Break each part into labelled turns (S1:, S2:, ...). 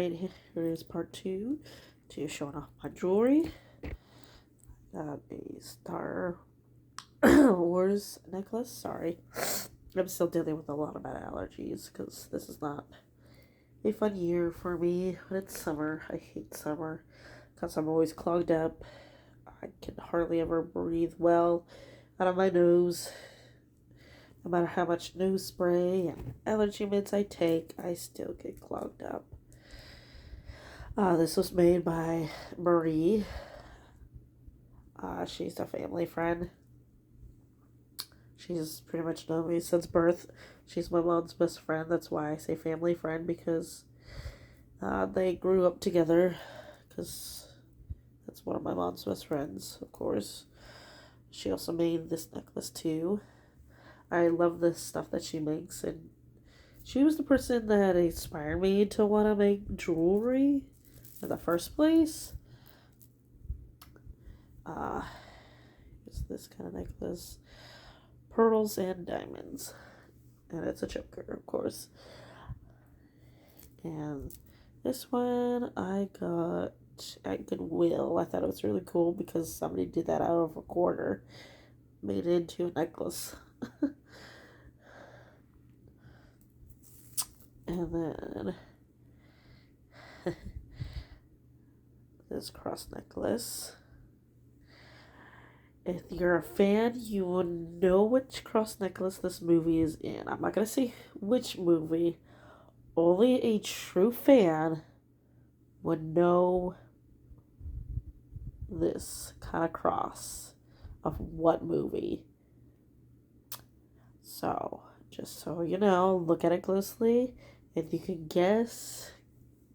S1: Alright, here is part two to showing off my jewelry. Got a Star Wars necklace. Sorry. I'm still dealing with a lot of bad allergies because this is not a fun year for me. But it's summer. I hate summer because I'm always clogged up. I can hardly ever breathe well out of my nose. No matter how much nose spray and allergy meds I take, I still get clogged up. This was made by Marie. She's a family friend. She's pretty much known me since birth. She's my mom's best friend. That's why I say family friend, because they grew up together. Because that's one of my mom's best friends, of course. She also made this necklace too. I love this stuff that she makes, and she was the person that inspired me to want to make jewelry in the first place. It's this kind of necklace, pearls and diamonds, and it's a choker, of course. And this one I got at Goodwill. I thought it was really cool because somebody did that out of a quarter, made it into a necklace. And then this cross necklace. If you're a fan, you will know which cross necklace this movie is in. I'm not going to say which movie. Only a true fan would know this kind of cross of what movie. So, just so you know, look at it closely. If you can guess,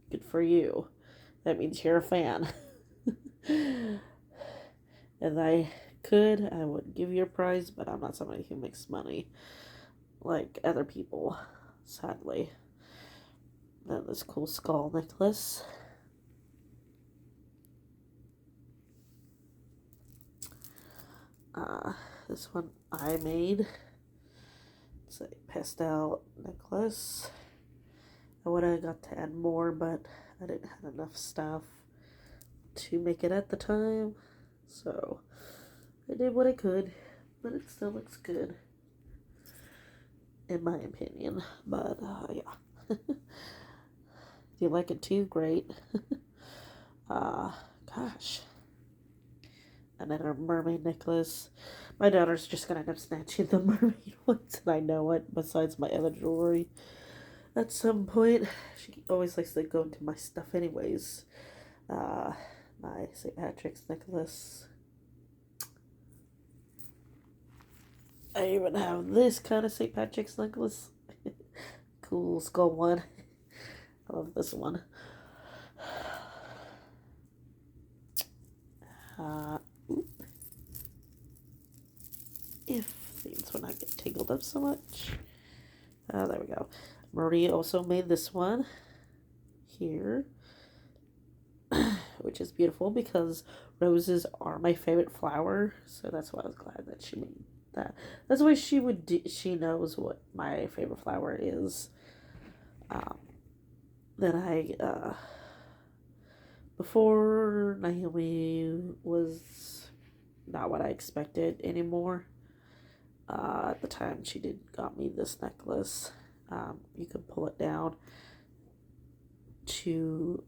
S1: good for you. That means you're a fan. And I would give you a prize, but I'm not somebody who makes money like other people, sadly. Then this cool skull necklace. This one I made. It's a pastel necklace. I would have got to add more, but I didn't have enough stuff to make it at the time. So I did what I could, but it still looks good, in my opinion. But yeah, if you like it too, great. Gosh, and then a mermaid necklace. My daughter's just gonna end up snatching the mermaid ones, and I know it. Besides my other jewelry, at some point, she always likes to go into my stuff, anyways. My St. Patrick's necklace. I even have this kind of St. Patrick's necklace. Cool skull one. I love this one. If things would not get tangled up so much. There we go. Marie also made this one here, which is beautiful because roses are my favorite flower. So that's why I was glad that she made that. That's why she would do, she knows what my favorite flower is. Then before Naomi was not what I expected anymore. At the time she got me this necklace. You can pull it down to,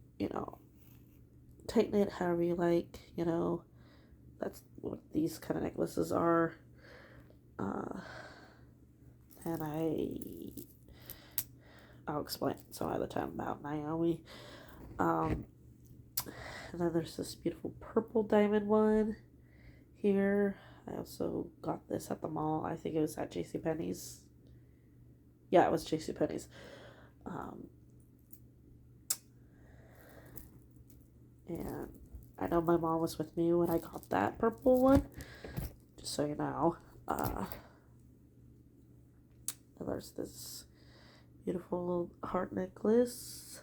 S1: tighten it however you like, that's what these kind of necklaces are. And I'll explain some other time about Naomi. And then there's this beautiful purple diamond one here. I also got this at the mall. I think it was at JCPenney's. Yeah, it was JCPenney's. And I know my mom was with me when I got that purple one. Just so you know. And there's this beautiful heart necklace.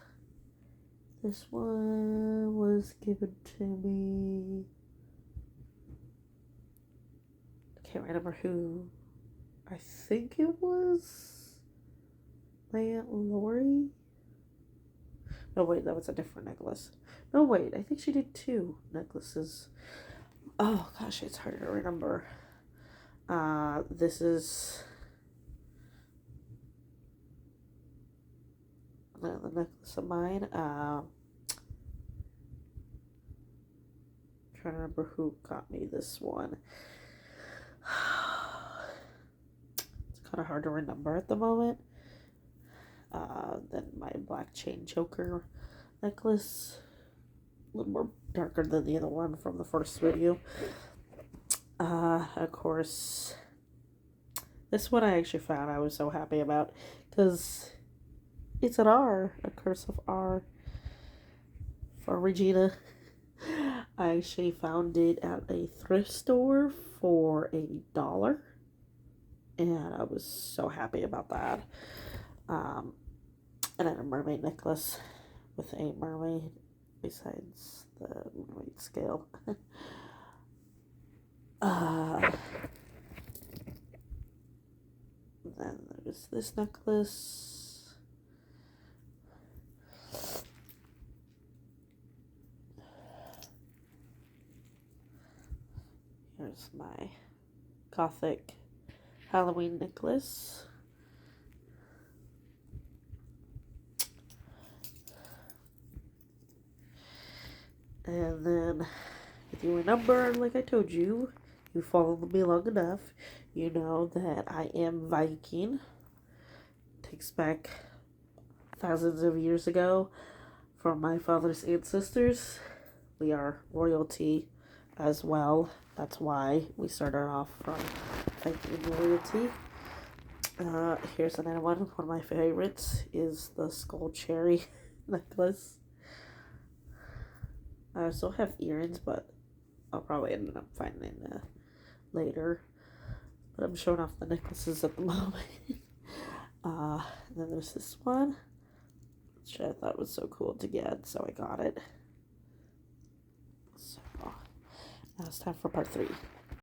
S1: This one was given to me. I can't remember who. I think it was my Aunt Lori. No, wait, that was a different necklace. No, wait, I think she did 2 necklaces. Oh, gosh, it's hard to remember. This is another necklace of mine. Trying to remember who got me this one. It's kind of hard to remember at the moment. Then my black chain choker necklace, a little more darker than the other one from the first video. Of course, this one I actually found I was so happy about because it's an R, a cursive R for Regina. I actually found it at a thrift store for $1, and I was so happy about that. And then a mermaid necklace with a mermaid besides the mermaid scale. Then there's this necklace. Here's my Gothic Halloween necklace. And then, if you remember, like I told you, you followed me long enough, you know that I am Viking. Takes back thousands of years ago from my father's ancestors. We are royalty as well. That's why we started off from Viking royalty. Here's another one. One of my favorites is the skull cherry necklace. I still have earrings, but I'll probably end up finding later. But I'm showing off the necklaces at the moment. Then there's this one, which I thought was so cool to get, so I got it. So now it's time for part 3.